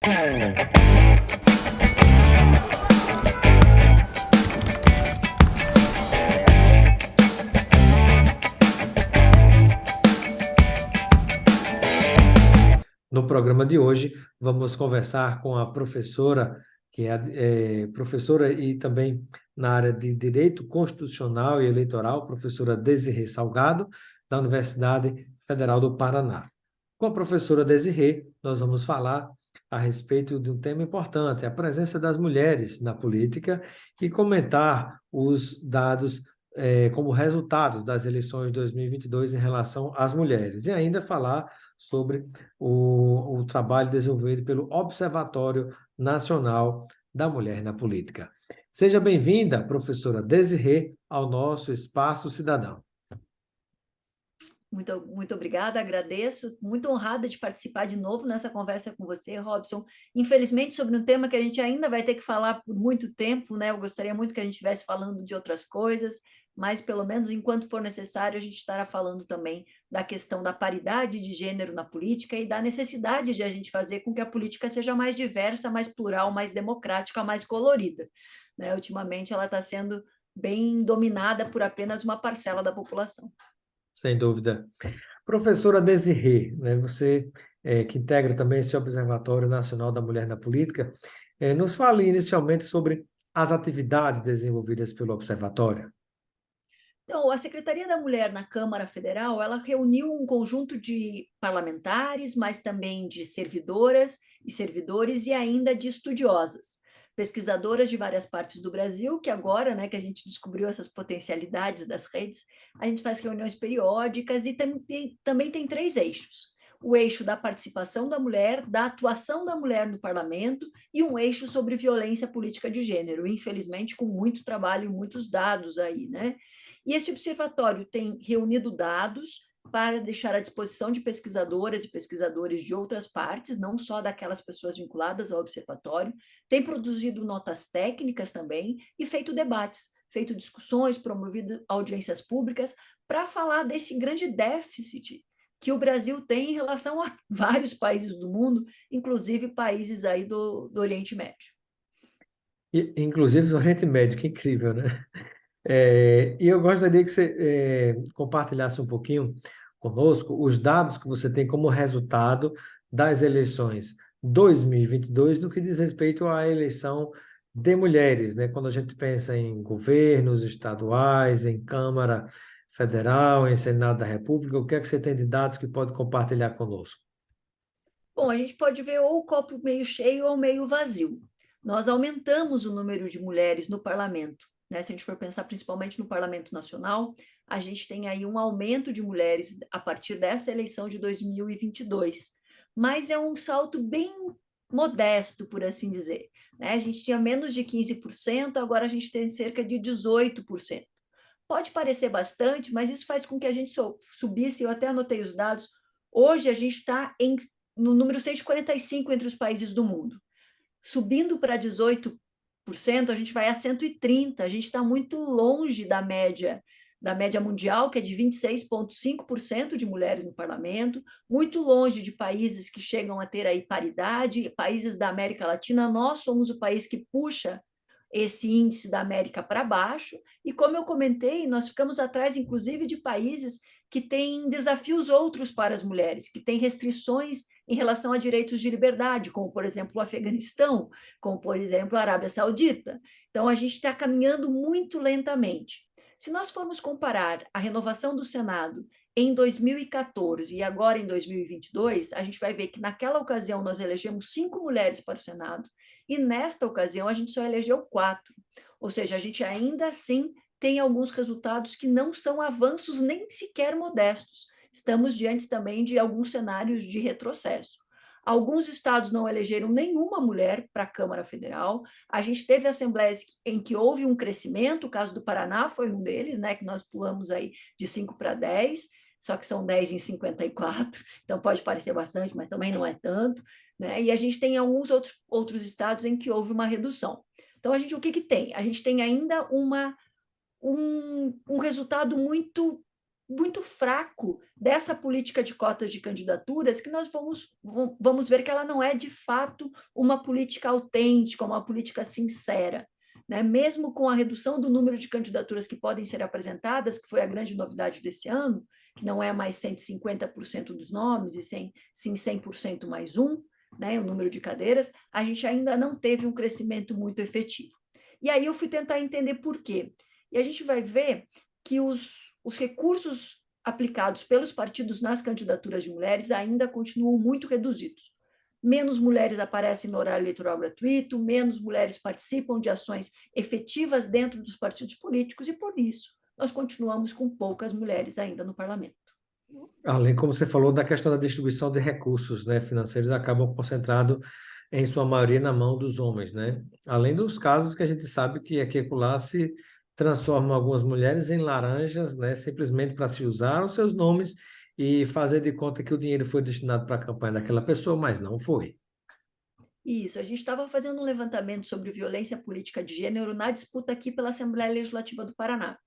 No programa de hoje, vamos conversar com a professora, que é professora e também na área de Direito Constitucional e Eleitoral, professora Desirê Salgado, da Universidade Federal do Paraná. Com a professora Desirê, nós vamos falar a respeito de um tema importante, a presença das mulheres na política, e comentar os dados como resultado das eleições de 2022 em relação às mulheres, e ainda falar sobre o trabalho desenvolvido pelo Observatório Nacional da Mulher na Política. Seja bem-vinda, professora Desirê, ao nosso Espaço Cidadão. Muito obrigada, agradeço, muito honrada de participar de novo nessa conversa com você, Robson. Infelizmente, sobre um tema que a gente ainda vai ter que falar por muito tempo, né? Eu gostaria muito que a gente estivesse falando de outras coisas, mas pelo menos enquanto for necessário, a gente estará falando também da questão da paridade de gênero na política e da necessidade de a gente fazer com que a política seja mais diversa, mais plural, mais democrática, mais colorida, né? Ultimamente, ela está sendo bem dominada por apenas uma parcela da população. Sem dúvida. Professora Desirê, né, você que integra também esse Observatório Nacional da Mulher na Política, nos fale inicialmente sobre as atividades desenvolvidas pelo Observatório. Então, a Secretaria da Mulher na Câmara Federal, ela reuniu um conjunto de parlamentares, mas também de servidoras e servidores e ainda de estudiosas, pesquisadoras de várias partes do Brasil, que agora, né, que a gente descobriu essas potencialidades das redes, a gente faz reuniões periódicas e também tem três eixos. O eixo da participação da mulher, da atuação da mulher no parlamento e um eixo sobre violência política de gênero, infelizmente com muito trabalho e muitos dados aí, né? E esse observatório tem reunido dados para deixar à disposição de pesquisadoras e pesquisadores de outras partes, não só daquelas pessoas vinculadas ao observatório, tem produzido notas técnicas também e feito debates, feito discussões, promovido audiências públicas para falar desse grande déficit que o Brasil tem em relação a vários países do mundo, inclusive países aí do Oriente Médio. E, inclusive o Oriente Médio, que incrível, né? E eu gostaria que você compartilhasse um pouquinho conosco os dados que você tem como resultado das eleições 2022 no que diz respeito à eleição de mulheres, né? Quando a gente pensa em governos estaduais, em Câmara Federal, em Senado da República, o que é que você tem de dados que pode compartilhar conosco? Bom, a gente pode ver ou o copo meio cheio ou meio vazio. Nós aumentamos o número de mulheres no parlamento, né? Se a gente for pensar principalmente no Parlamento Nacional, a gente tem aí um aumento de mulheres a partir dessa eleição de 2022, mas é um salto bem modesto, por assim dizer, né? A gente tinha menos de 15%, agora a gente tem cerca de 18%. Pode parecer bastante, mas isso faz com que a gente subisse, eu até anotei os dados, hoje a gente está no número 145 entre os países do mundo. Subindo para 18%, a gente vai a 130, a gente está muito longe da média mundial, que é de 26,5% de mulheres no parlamento, muito longe de países que chegam a ter aí paridade, países da América Latina, nós somos o país que puxa esse índice da América para baixo, e como eu comentei, nós ficamos atrás, inclusive, de países que têm desafios outros para as mulheres, que têm restrições em relação a direitos de liberdade, como, por exemplo, o Afeganistão, como, por exemplo, a Arábia Saudita. Então, a gente está caminhando muito lentamente. Se nós formos comparar a renovação do Senado em 2014 e agora em 2022, a gente vai ver que naquela ocasião nós elegemos 5 mulheres para o Senado e nesta ocasião a gente só elegeu 4. Ou seja, a gente ainda assim tem alguns resultados que não são avanços nem sequer modestos. Estamos diante também de alguns cenários de retrocesso. Alguns estados não elegeram nenhuma mulher para a Câmara Federal. A gente teve assembleias em que houve um crescimento, o caso do Paraná foi um deles, né, que nós pulamos aí de 5 para 10, só que são 10 em 54, então pode parecer bastante, mas também não é tanto, né? E a gente tem alguns outros estados em que houve uma redução. Então, o que tem? A gente tem ainda um resultado muito muito fraco dessa política de cotas de candidaturas, que nós vamos ver que ela não é, de fato, uma política autêntica, uma política sincera. Né? Mesmo com a redução do número de candidaturas que podem ser apresentadas, que foi a grande novidade desse ano, que não é mais 150% dos nomes, e sim 100% mais um, né, o número de cadeiras, a gente ainda não teve um crescimento muito efetivo. E aí eu fui tentar entender por quê. E a gente vai ver que os recursos aplicados pelos partidos nas candidaturas de mulheres ainda continuam muito reduzidos. Menos mulheres aparecem no horário eleitoral gratuito, menos mulheres participam de ações efetivas dentro dos partidos políticos, e por isso nós continuamos com poucas mulheres ainda no parlamento. Além, como você falou, da questão da distribuição de recursos, né, financeiros, acabam concentrados, em sua maioria, na mão dos homens, né? Além dos casos que a gente sabe que aqui e acolá se transformam algumas mulheres em laranjas, né, simplesmente para se usar os seus nomes e fazer de conta que o dinheiro foi destinado para a campanha daquela pessoa, mas não foi. Isso, a gente estava fazendo um levantamento sobre violência política de gênero na disputa aqui pela Assembleia Legislativa do Paraná.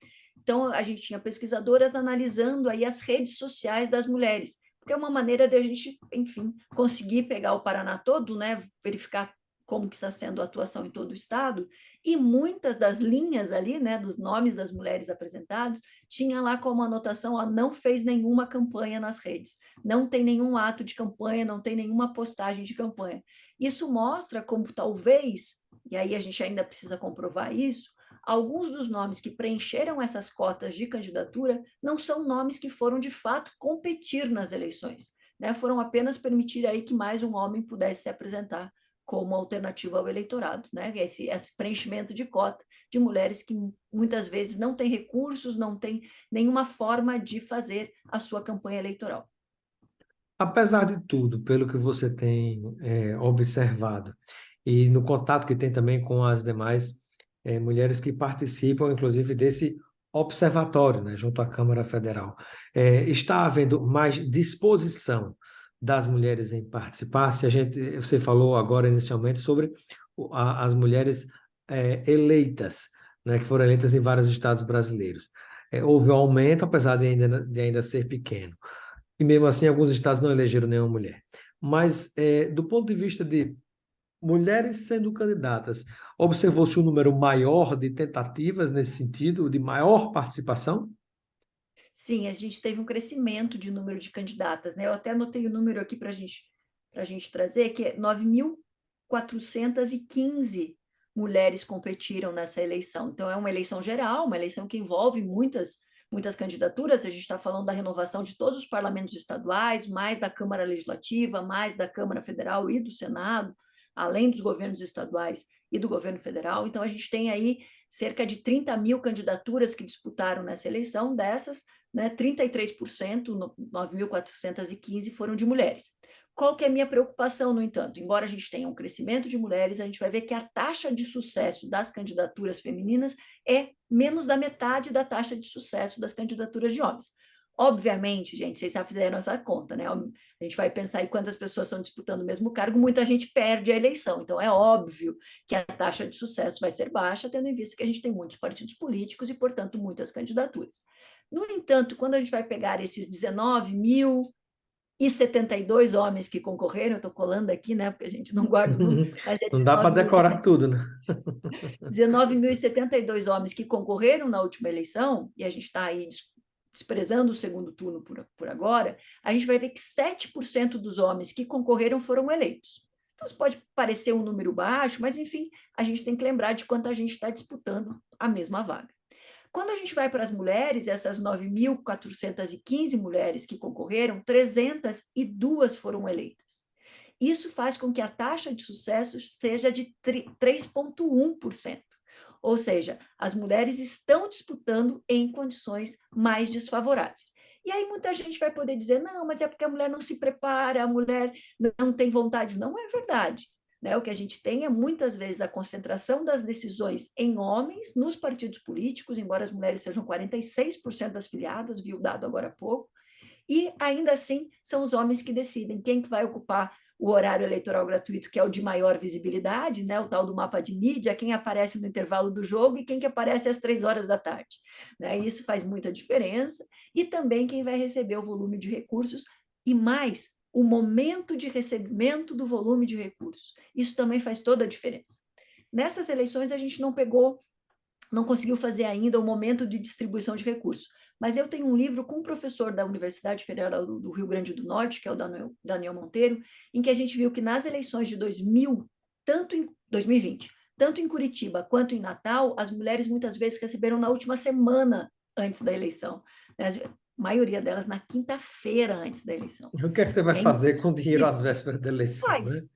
Então, a gente tinha pesquisadoras analisando aí as redes sociais das mulheres, porque é uma maneira de a gente, enfim, conseguir pegar o Paraná todo, né, verificar como que está sendo a atuação em todo o estado, e muitas das linhas ali, né, dos nomes das mulheres apresentados, tinha lá como anotação, ó, não fez nenhuma campanha nas redes, não tem nenhum ato de campanha, não tem nenhuma postagem de campanha. Isso mostra como talvez, e aí a gente ainda precisa comprovar isso, alguns dos nomes que preencheram essas cotas de candidatura não são nomes que foram de fato competir nas eleições, né? Foram apenas permitir aí que mais um homem pudesse se apresentar como alternativa ao eleitorado, né? Esse preenchimento de cota de mulheres que muitas vezes não têm recursos, não têm nenhuma forma de fazer a sua campanha eleitoral. Apesar de tudo, pelo que você tem observado, e no contato que tem também com as demais mulheres que participam, inclusive, desse observatório, né, junto à Câmara Federal, está havendo mais disposição das mulheres em participar? Você falou agora inicialmente sobre as mulheres eleitas, né, que foram eleitas em vários estados brasileiros. Houve um aumento, apesar de ainda ser pequeno. E mesmo assim, alguns estados não elegeram nenhuma mulher. Mas, do ponto de vista de mulheres sendo candidatas, observou-se um número maior de tentativas nesse sentido, de maior participação? Sim, a gente teve um crescimento de número de candidatas, né? Eu até anotei o número aqui para a gente trazer, que é 9.415 mulheres competiram nessa eleição. Então, é uma eleição geral, uma eleição que envolve muitas candidaturas. A gente está falando da renovação de todos os parlamentos estaduais, mais da Câmara Legislativa, mais da Câmara Federal e do Senado, além dos governos estaduais e do governo federal. Então, a gente tem aí cerca de 30 mil candidaturas que disputaram nessa eleição. Dessas, né, 33%, 9.415, foram de mulheres. Qual que é a minha preocupação, no entanto? Embora a gente tenha um crescimento de mulheres, a gente vai ver que a taxa de sucesso das candidaturas femininas é menos da metade da taxa de sucesso das candidaturas de homens. Obviamente, gente, vocês já fizeram essa conta, né? A gente vai pensar em quantas pessoas estão disputando o mesmo cargo, muita gente perde a eleição. Então, é óbvio que a taxa de sucesso vai ser baixa, tendo em vista que a gente tem muitos partidos políticos e, portanto, muitas candidaturas. No entanto, quando a gente vai pegar esses 19.072 homens que concorreram, eu estou colando aqui, né, porque a gente não guarda o número, mas é Não dá para decorar tudo, né? 19.072 homens que concorreram na última eleição, e a gente está aí desprezando o segundo turno por agora, a gente vai ver que 7% dos homens que concorreram foram eleitos. Então, isso pode parecer um número baixo, mas, enfim, a gente tem que lembrar de quanta gente está disputando a mesma vaga. Quando a gente vai para as mulheres, essas 9.415 mulheres que concorreram, 302 foram eleitas. Isso faz com que a taxa de sucesso seja de 3,1%. Ou seja, as mulheres estão disputando em condições mais desfavoráveis. E aí muita gente vai poder dizer, não, mas é porque a mulher não se prepara, a mulher não tem vontade. Não é verdade. Né? O que a gente tem é, muitas vezes, a concentração das decisões em homens nos partidos políticos, embora as mulheres sejam 46% das filiadas, viu o dado agora há pouco, e ainda assim são os homens que decidem quem que vai ocupar o horário eleitoral gratuito, que é o de maior visibilidade, né? O tal do mapa de mídia, quem aparece no intervalo do jogo e quem que aparece às 3 horas da tarde. Né? Isso faz muita diferença. E também quem vai receber o volume de recursos e mais o momento de recebimento do volume de recursos. Isso também faz toda a diferença. Nessas eleições, a gente não conseguiu fazer ainda o momento de distribuição de recursos. Mas eu tenho um livro com um professor da Universidade Federal do Rio Grande do Norte, que é o Daniel Monteiro, em que a gente viu que nas eleições de 2020, tanto em Curitiba quanto em Natal, as mulheres muitas vezes receberam na última semana antes da eleição. A maioria delas na quinta-feira antes da eleição. E o que é que você vai fazer com dinheiro às vésperas da eleição, né? Faz.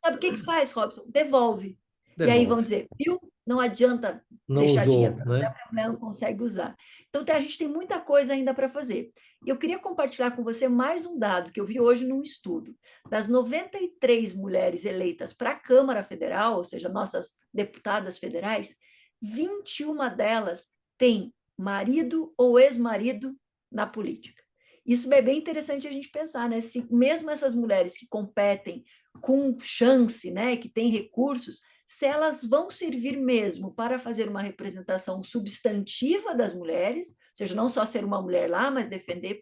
Sabe o que faz, Robson? Devolve. E aí vão Devolve. dizer, viu? Não adianta Não deixar dinheiro usou, para né? a mulher não consegue usar. Então, a gente tem muita coisa ainda para fazer. E eu queria compartilhar com você mais um dado que eu vi hoje num estudo. Das 93 mulheres eleitas para a Câmara Federal, ou seja, nossas deputadas federais, 21 delas têm marido ou ex-marido na política. Isso é bem interessante a gente pensar, né? Se mesmo essas mulheres que competem com chance, né, que têm recursos, se elas vão servir mesmo para fazer uma representação substantiva das mulheres, ou seja, não só ser uma mulher lá, mas defender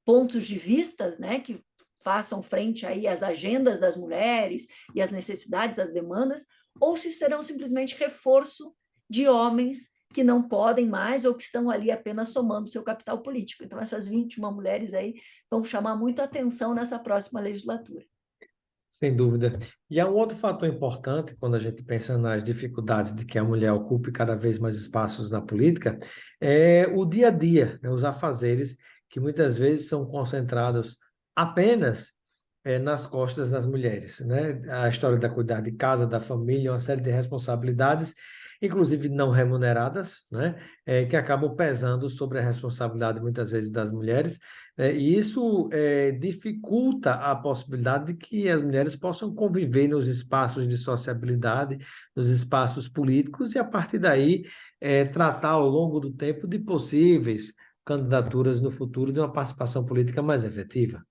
pontos de vista, né, que façam frente aí às agendas das mulheres e às necessidades, às demandas, ou se serão simplesmente reforço de homens que não podem mais ou que estão ali apenas somando seu capital político. Então, essas 21 mulheres aí vão chamar muito atenção nessa próxima legislatura. Sem dúvida. E há um outro fator importante quando a gente pensa nas dificuldades de que a mulher ocupe cada vez mais espaços na política, é o dia a dia, né, os afazeres que muitas vezes são concentrados apenas nas costas das mulheres, né? A história da cuidar de casa, da família, uma série de responsabilidades, inclusive não remuneradas, né? Que acabam pesando sobre a responsabilidade muitas vezes das mulheres, e isso dificulta a possibilidade de que as mulheres possam conviver nos espaços de sociabilidade, nos espaços políticos, e a partir daí tratar ao longo do tempo de possíveis candidaturas no futuro de uma participação política mais efetiva.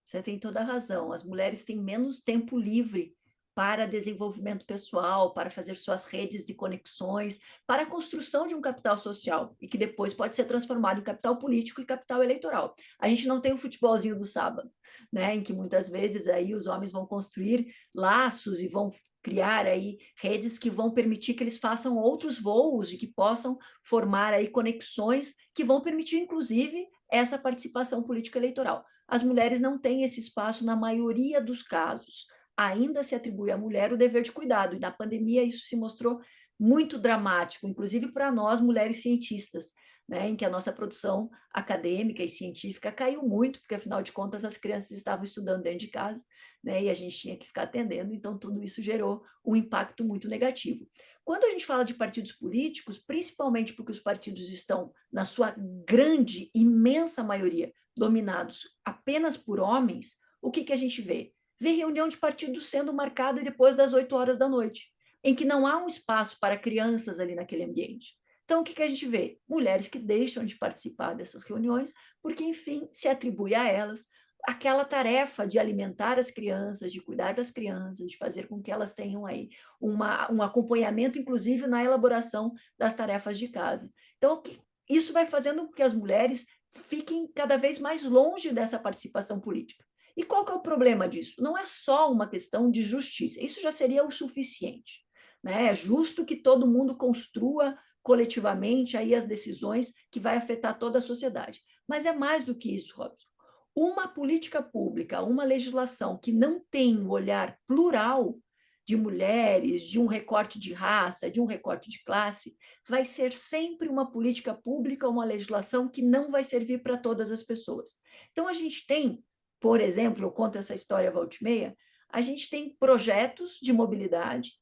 Você tem toda a razão. As mulheres têm menos tempo livre para desenvolvimento pessoal, para fazer suas redes de conexões, para a construção de um capital social e que depois pode ser transformado em capital político e capital eleitoral. A gente não tem o futebolzinho do sábado, né, em que muitas vezes aí os homens vão construir laços e vão criar aí redes que vão permitir que eles façam outros voos e que possam formar aí conexões que vão permitir inclusive essa participação política eleitoral. As mulheres não têm esse espaço na maioria dos casos. Ainda se atribui à mulher o dever de cuidado, e na pandemia isso se mostrou muito dramático, inclusive para nós, mulheres cientistas, né, em que a nossa produção acadêmica e científica caiu muito, porque afinal de contas as crianças estavam estudando dentro de casa, né, e a gente tinha que ficar atendendo, então tudo isso gerou um impacto muito negativo. Quando a gente fala de partidos políticos, principalmente porque os partidos estão, na sua grande, imensa maioria, dominados apenas por homens, o que a gente vê? Vê reunião de partidos sendo marcada depois das 8 horas da noite, em que não há um espaço para crianças ali naquele ambiente. Então, o que a gente vê? Mulheres que deixam de participar dessas reuniões, porque, enfim, se atribui a elas aquela tarefa de alimentar as crianças, de cuidar das crianças, de fazer com que elas tenham aí um acompanhamento, inclusive na elaboração das tarefas de casa. Então, isso vai fazendo com que as mulheres fiquem cada vez mais longe dessa participação política. E qual que é o problema disso? Não é só uma questão de justiça, isso já seria o suficiente. Né? É justo que todo mundo construa coletivamente aí as decisões que vai afetar toda a sociedade. Mas é mais do que isso, Robson. Uma política pública, uma legislação que não tem um olhar plural de mulheres, de um recorte de raça, de um recorte de classe, vai ser sempre uma política pública, uma legislação que não vai servir para todas as pessoas. Então, a gente tem, por exemplo, eu conto essa história volta e meia, a gente tem projetos de mobilidade,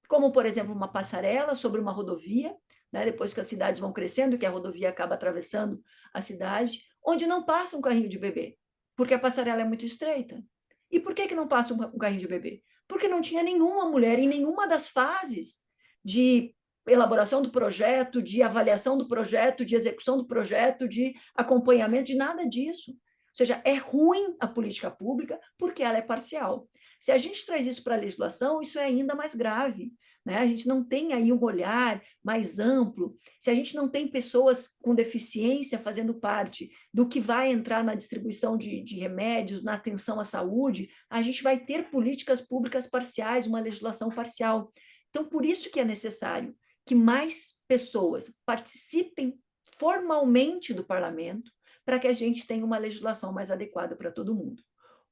como, por exemplo, uma passarela sobre uma rodovia, né, depois que as cidades vão crescendo, que a rodovia acaba atravessando a cidade, onde não passa um carrinho de bebê, porque a passarela é muito estreita. E por que não passa um carrinho de bebê? Porque não tinha nenhuma mulher em nenhuma das fases de elaboração do projeto, de avaliação do projeto, de execução do projeto, de acompanhamento, de nada disso. seja, é ruim a política pública porque ela é parcial. Se a gente traz isso para a legislação, isso é ainda mais grave, né? A gente não tem aí um olhar mais amplo, se a gente não tem pessoas com deficiência fazendo parte do que vai entrar na distribuição de remédios, na atenção à saúde, a gente vai ter políticas públicas parciais, uma legislação parcial. Então, por isso que é necessário que mais pessoas participem formalmente do parlamento, para que a gente tenha uma legislação mais adequada para todo mundo.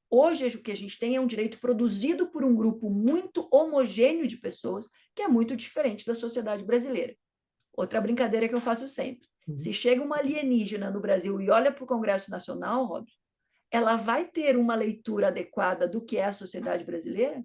Hoje, o que a gente tem é um direito produzido por um grupo muito homogêneo de pessoas, que é muito diferente da sociedade brasileira. Outra brincadeira que eu faço sempre. Se chega uma alienígena no Brasil e olha para o Congresso Nacional, Rob, ela vai ter uma leitura adequada do que é a sociedade brasileira?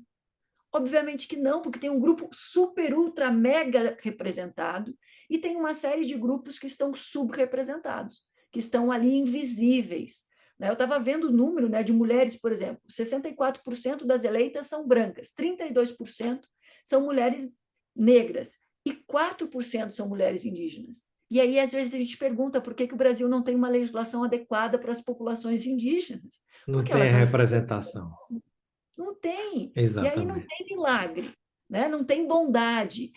Obviamente que não, porque tem um grupo super, ultra, mega representado e tem uma série de grupos que estão subrepresentados, que estão ali invisíveis. Né? Eu estava vendo o número, né, de mulheres, por exemplo, 64% das eleitas são brancas, 32% são mulheres negras e 4% são mulheres indígenas. E aí, às vezes, a gente pergunta por que o Brasil não tem uma legislação adequada para as populações indígenas. Não Porque tem elas a não estão. representação. Não tem. E aí não Exatamente. tem milagre, né? Não tem bondade.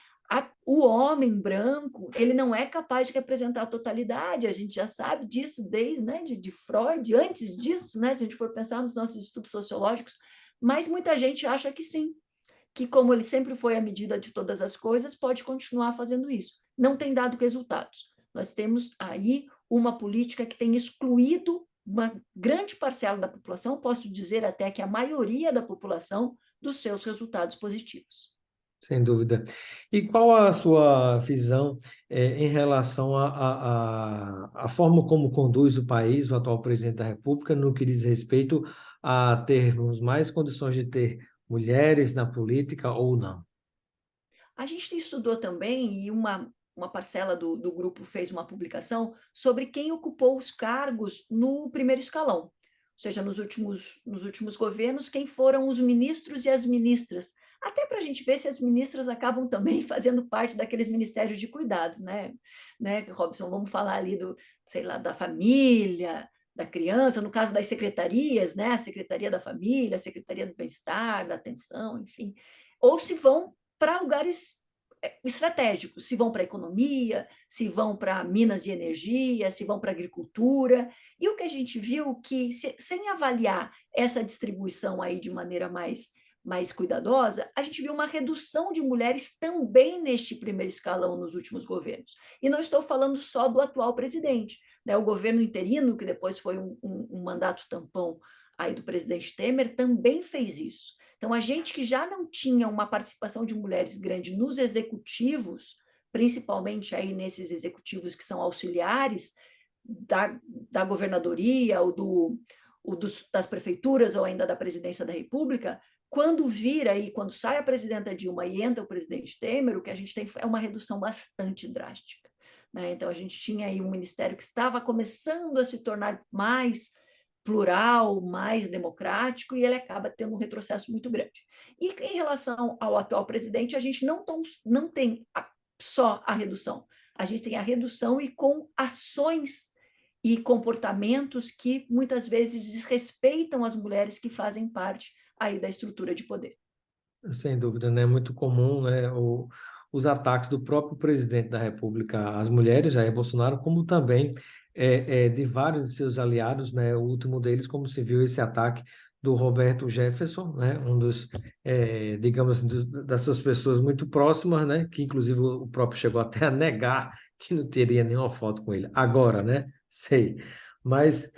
O homem branco, ele não é capaz de representar a totalidade, a gente já sabe disso desde, né, de Freud, antes disso, né, se a gente for pensar nos nossos estudos sociológicos, mas muita gente acha que sim, que como ele sempre foi a medida de todas as coisas, pode continuar fazendo isso. Não tem dado resultados. Nós temos aí uma política que tem excluído uma grande parcela da população, posso dizer até que a maioria da população, dos seus resultados positivos. Sem dúvida. E qual a sua visão em relação à forma como conduz o país, o atual presidente da República, no que diz respeito a termos mais condições de ter mulheres na política ou não? A gente estudou também, e uma parcela do grupo fez uma publicação sobre quem ocupou os cargos no primeiro escalão, ou seja, nos últimos governos, quem foram os ministros e as ministras, até para a gente ver se as ministras acabam também fazendo parte daqueles ministérios de cuidado, né, Robson? Vamos falar ali sei lá, da família, da criança, no caso das secretarias, né, a Secretaria da Família, a Secretaria do Bem-Estar, da Atenção, enfim, ou se vão para lugares estratégicos, se vão para a economia, se vão para minas e energia, se vão para a agricultura. E o que a gente viu que, sem avaliar essa distribuição aí de maneira mais cuidadosa, a gente viu uma redução de mulheres também neste primeiro escalão nos últimos governos. E não estou falando só do atual presidente, né? O governo interino, que depois foi um mandato tampão aí do presidente Temer, também fez isso. Então, a gente que já não tinha uma participação de mulheres grande nos executivos, principalmente aí nesses executivos que são auxiliares da governadoria das prefeituras ou ainda da presidência da República, quando vira e quando sai a presidenta Dilma e entra o presidente Temer, o que a gente tem é uma redução bastante drástica. Né? Então, a gente tinha aí um ministério que estava começando a se tornar mais plural, mais democrático, e ele acaba tendo um retrocesso muito grande. E em relação ao atual presidente, a gente não tem só a redução, a gente tem a redução e com ações e comportamentos que muitas vezes desrespeitam as mulheres que fazem parte aí da estrutura de poder. Sem dúvida, né? É muito comum, né, os ataques do próprio presidente da República às mulheres, Jair Bolsonaro, como também de vários de seus aliados, né? O último deles, como se viu esse ataque do Roberto Jefferson, né? Um dos, digamos assim, das suas pessoas muito próximas, né? Que inclusive o próprio chegou até a negar que não teria nenhuma foto com ele. Agora, né? Sei. Mas,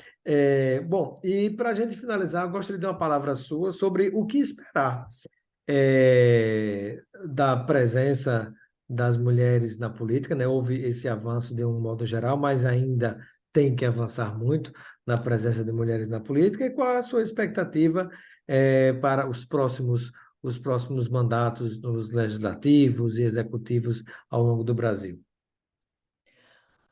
bom, e para a gente finalizar, eu gostaria de uma palavra sua sobre o que esperar da presença das mulheres na política, né? Houve esse avanço de um modo geral, mas ainda tem que avançar muito na presença de mulheres na política. E qual a sua expectativa para os próximos mandatos nos legislativos e executivos ao longo do Brasil?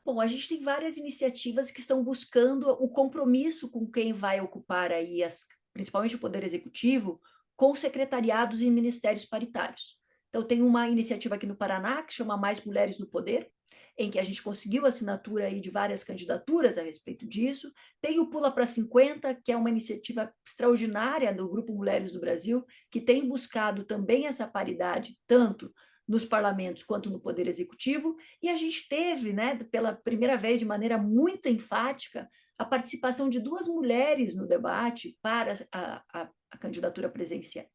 Bom, a gente tem várias iniciativas que estão buscando o compromisso com quem vai ocupar aí, principalmente o Poder Executivo, com secretariados e ministérios paritários. Então, tem uma iniciativa aqui no Paraná que chama Mais Mulheres no Poder. em que a gente conseguiu assinatura aí de várias candidaturas a respeito disso. Tem o Pula para 50, que é uma iniciativa extraordinária do Grupo Mulheres do Brasil, que tem buscado também essa paridade, tanto nos parlamentos quanto no Poder Executivo, e a gente teve, né, pela primeira vez, de maneira muito enfática, a participação de 2 mulheres no debate para a candidatura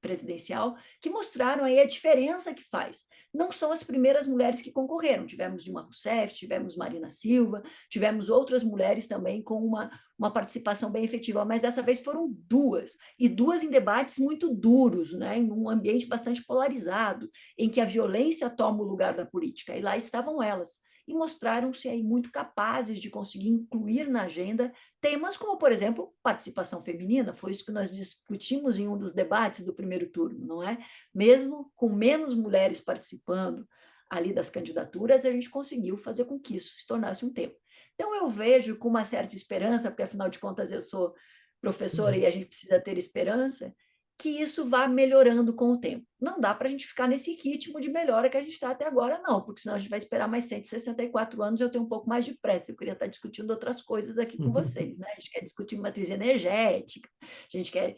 presidencial, que mostraram aí a diferença que faz. Não são as primeiras mulheres que concorreram, tivemos Dilma Rousseff, tivemos Marina Silva, tivemos outras mulheres também com uma participação bem efetiva, mas dessa vez foram 2, e 2 em debates muito duros, né, em um ambiente bastante polarizado, em que a violência toma o lugar da política, e lá estavam elas, e mostraram-se aí muito capazes de conseguir incluir na agenda temas como, por exemplo, participação feminina. Foi isso que nós discutimos em um dos debates do primeiro turno, não é? Mesmo com menos mulheres participando ali das candidaturas, a gente conseguiu fazer com que isso se tornasse um tema. Então, eu vejo com uma certa esperança, porque, afinal de contas, eu sou professora e a gente precisa ter esperança, que isso vá melhorando com o tempo. Não dá para a gente ficar nesse ritmo de melhora que a gente está até agora, não, porque senão a gente vai esperar mais 164 anos e eu tenho um pouco mais de pressa. Eu queria estar discutindo outras coisas aqui com vocês, né? A gente quer discutir matriz energética, a gente quer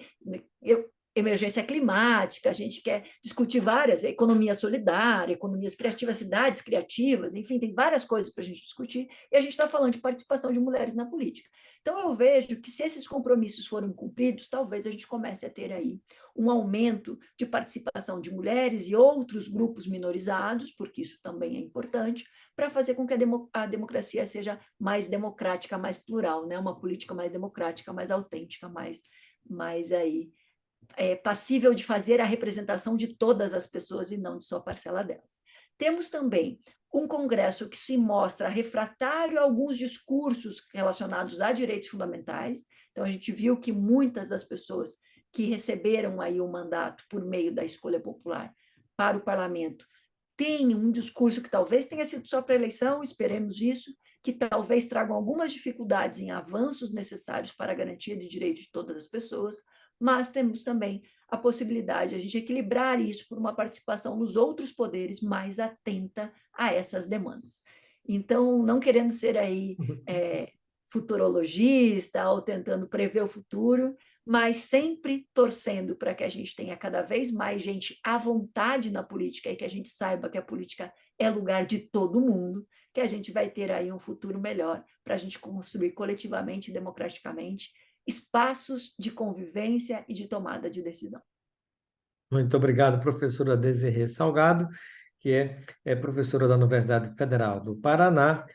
emergência climática, a gente quer discutir várias, economia solidária, economias criativas, cidades criativas, enfim, tem várias coisas para a gente discutir, e a gente está falando de participação de mulheres na política. Então, eu vejo que se esses compromissos forem cumpridos, talvez a gente comece a ter aí um aumento de participação de mulheres e outros grupos minorizados, porque isso também é importante, para fazer com que a democracia seja mais democrática, mais plural, né? Uma política mais democrática, mais autêntica, mais aí, passível de fazer a representação de todas as pessoas e não de só parcela delas. Temos também um Congresso que se mostra refratário a alguns discursos relacionados a direitos fundamentais. Então, a gente viu que muitas das pessoas que receberam aí o mandato por meio da escolha popular para o parlamento têm um discurso que talvez tenha sido só para a eleição, esperemos isso, que talvez tragam algumas dificuldades em avanços necessários para a garantia de direitos de todas as pessoas, mas temos também a possibilidade de a gente equilibrar isso por uma participação nos outros poderes mais atenta a essas demandas. Então, não querendo ser aí futurologista ou tentando prever o futuro, mas sempre torcendo para que a gente tenha cada vez mais gente à vontade na política e que a gente saiba que a política é lugar de todo mundo, que a gente vai ter aí um futuro melhor para a gente construir coletivamente e democraticamente espaços de convivência e de tomada de decisão. Muito obrigado, professora Desirê Salgado, que é professora da Universidade Federal do Paraná,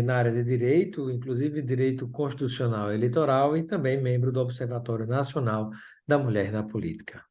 na área de Direito, inclusive Direito Constitucional e Eleitoral, e também membro do Observatório Nacional da Mulher na Política.